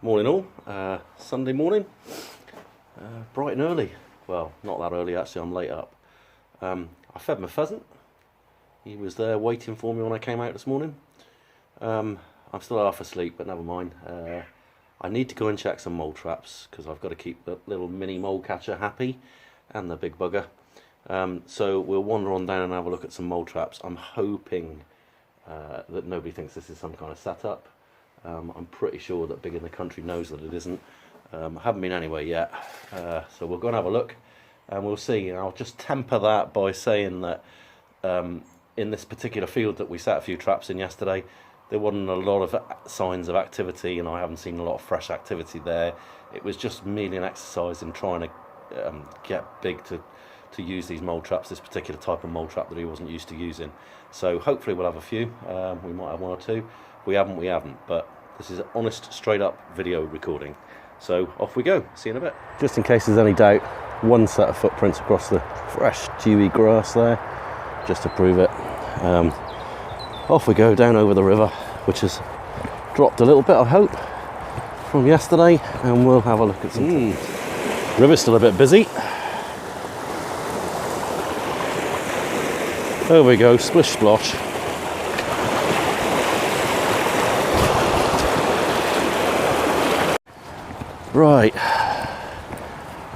Morning all, Sunday morning, bright and early. Well, not that early actually, I'm late up. I fed my pheasant. He was there waiting for me when I came out this morning. I'm still half asleep, but never mind. I need to go and check some mole traps because I've got to keep the little mini mole catcher happy and the big bugger. So we'll wander on down and have a look at some mole traps. I'm hoping that nobody thinks this is some kind of setup. I'm pretty sure that Big in the Country knows that it isn't. I haven't been anywhere yet, so we'll go and have a look and we'll see. And I'll just temper that by saying that in this particular field that we set a few traps in yesterday, there wasn't a lot of signs of activity, and I haven't seen a lot of fresh activity there. It was just merely an exercise in trying to get Big to use these mole traps, this particular type of mole trap that he wasn't used to using. So hopefully we'll have a few. We might have one or two. If we haven't, but this is an honest, straight up video recording. So off we go, see you in a bit. Just in case there's any doubt, one set of footprints across the fresh, dewy grass there, just to prove it. Off we go down over the river, which has dropped a little bit, I hope, from yesterday, and we'll have a look at some. River's still a bit busy. There we go, splish splosh. Right,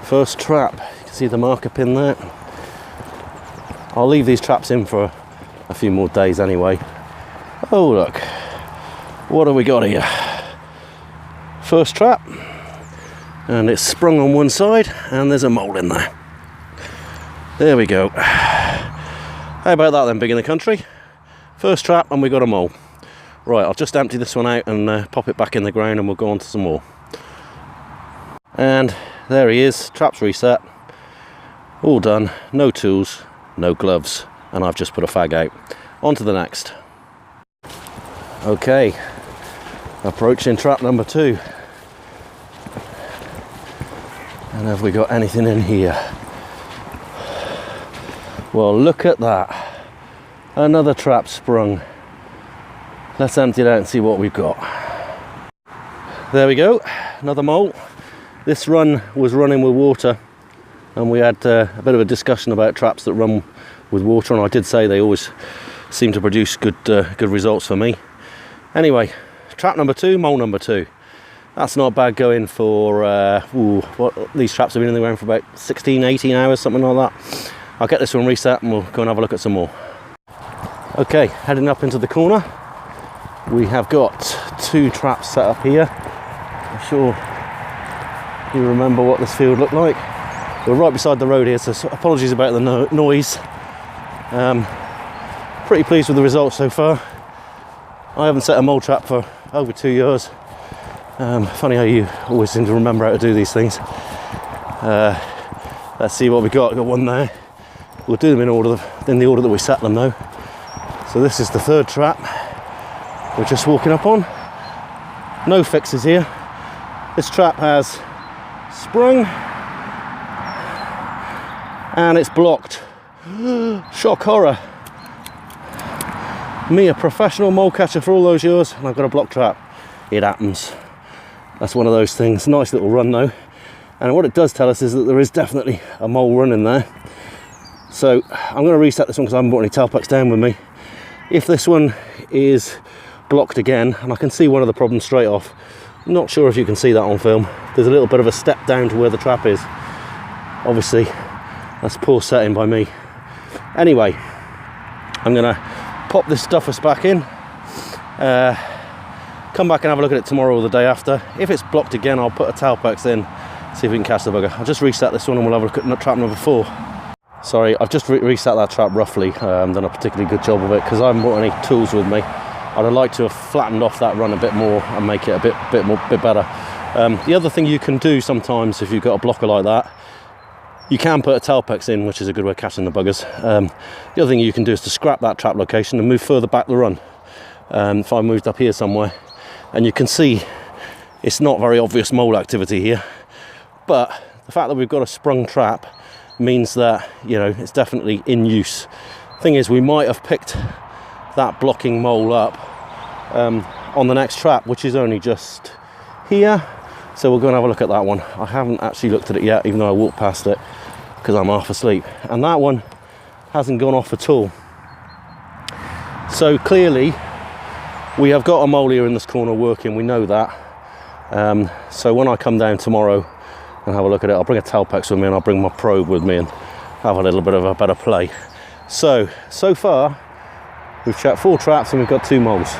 first trap. You can see the marker pin there. I'll leave these traps in for a few more days anyway. Oh look, what have we got here? First trap, and it's sprung on one side and there's a mole in there. There we go. How about that then, Big in the Country? First trap and we got a mole. Right, I'll just empty this one out and pop it back in the ground and we'll go on to some more. And there he is, traps reset, all done, no tools, no gloves, and I've just put a fag out. On to the next. Okay, approaching trap number 2. And have we got anything in here? Well, look at that, another trap sprung. Let's empty it out and see what we've got. There we go, another mole. This run was running with water, and we had a bit of a discussion about traps that run with water, and I did say they always seem to produce good results for me. Anyway, trap number 2, mole number 2. That's not bad going for, these traps have been in the ground for about 16, 18 hours, something like that. I'll get this one reset and we'll go and have a look at some more. Okay, heading up into the corner. We have got 2 traps set up here. I'm sure you remember what this field looked like. We're right beside the road here, so apologies about the noise. Pretty pleased with the results so far. I haven't set a mole trap for over 2 years. Funny how you always seem to remember how to do these things. Let's see what we got. Got one there. We'll do them in the order that we set them though. So this is the 3rd trap we're just walking up on. No fixes here. This trap has sprung and it's blocked. Shock horror. Me, a professional mole catcher for all those years, and I've got a block trap. It happens. That's one of those things. Nice little run though, and what it does tell us is that there is definitely a mole running there. So I'm going to reset this one because I haven't brought any tailpacks down with me. If this one is blocked again, and I can see one of the problems straight off. Not sure if you can see that on film. There's a little bit of a step down to where the trap is. Obviously, that's poor setting by me. Anyway, I'm going to pop this Duffus back in. Come back and have a look at it tomorrow or the day after. If it's blocked again, I'll put a tailpacks in, see if we can catch the bugger. I'll just reset this one and we'll have a look at trap number 4. Sorry, I've just reset that trap roughly. Done a particularly good job of it because I haven't brought any tools with me. I'd have liked to have flattened off that run a bit more and make it a bit better. The other thing you can do sometimes if you've got a blocker like that, you can put a tailpacks in, which is a good way of catching the buggers. The other thing you can do is to scrap that trap location and move further back the run. If I moved up here somewhere, and you can see it's not very obvious mole activity here, but the fact that we've got a sprung trap means that, you know, it's definitely in use. Thing is, we might have picked that blocking mole up on the next trap, which is only just here. So we'll go and have a look at that one. I haven't actually looked at it yet, even though I walked past it because I'm half asleep. And that one hasn't gone off at all. So clearly we have got a mole here in this corner working, we know that. So when I come down tomorrow and have a look at it, I'll bring a Telpex with me and I'll bring my probe with me and have a little bit of a better play. So far we've checked 4 traps and we've got 2 moles.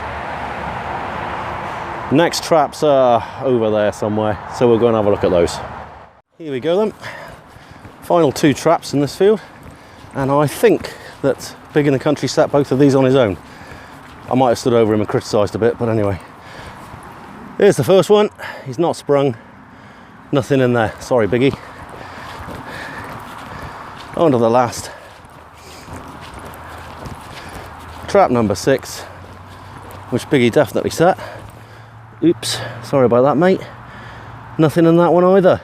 Next traps are over there somewhere, so we'll go and have a look at those. Here we go then. Final 2 traps in this field, and I think that Big in the Country set both of these on his own. I might have stood over him and criticised a bit, but anyway. Here's the first one. He's not sprung. Nothing in there. Sorry, Biggie. On to the last. Trap number 6, which Biggie definitely set. Oops, sorry about that, mate. Nothing in that one either.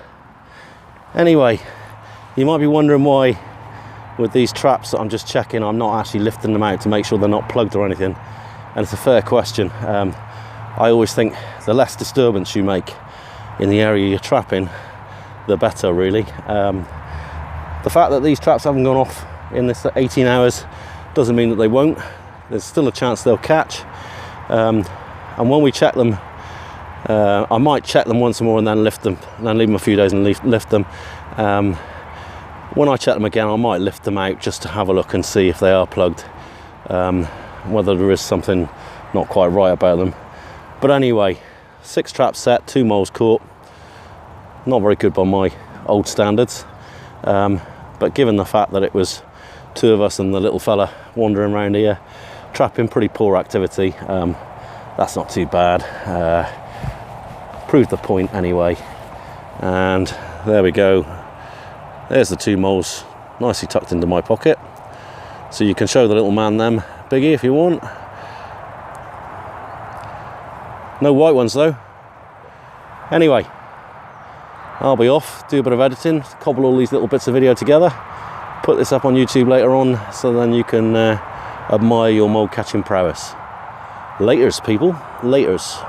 Anyway, you might be wondering why with these traps that I'm just checking, I'm not actually lifting them out to make sure they're not plugged or anything. And it's a fair question. I always think the less disturbance you make in the area you're trapping, the better, really. The fact that these traps haven't gone off in this 18 hours doesn't mean that they won't. There's still a chance they'll catch. And when we check them, I might check them once more and then lift them, and then leave them a few days and lift them. When I check them again, I might lift them out just to have a look and see if they are plugged, whether there is something not quite right about them. But anyway, 6 traps set, 2 moles caught. Not very good by my old standards, but given the fact that it was 2 of us and the little fella wandering around here trapping, pretty poor activity, that's not too bad. Proved the point anyway. And there we go. There's the 2 moles nicely tucked into my pocket, so you can show the little man them, Biggie, if you want. No white ones though. Anyway, I'll be off, do a bit of editing, cobble all these little bits of video together, put this up on YouTube later on, so then you can admire your mole catching prowess. Laters, people. Laters.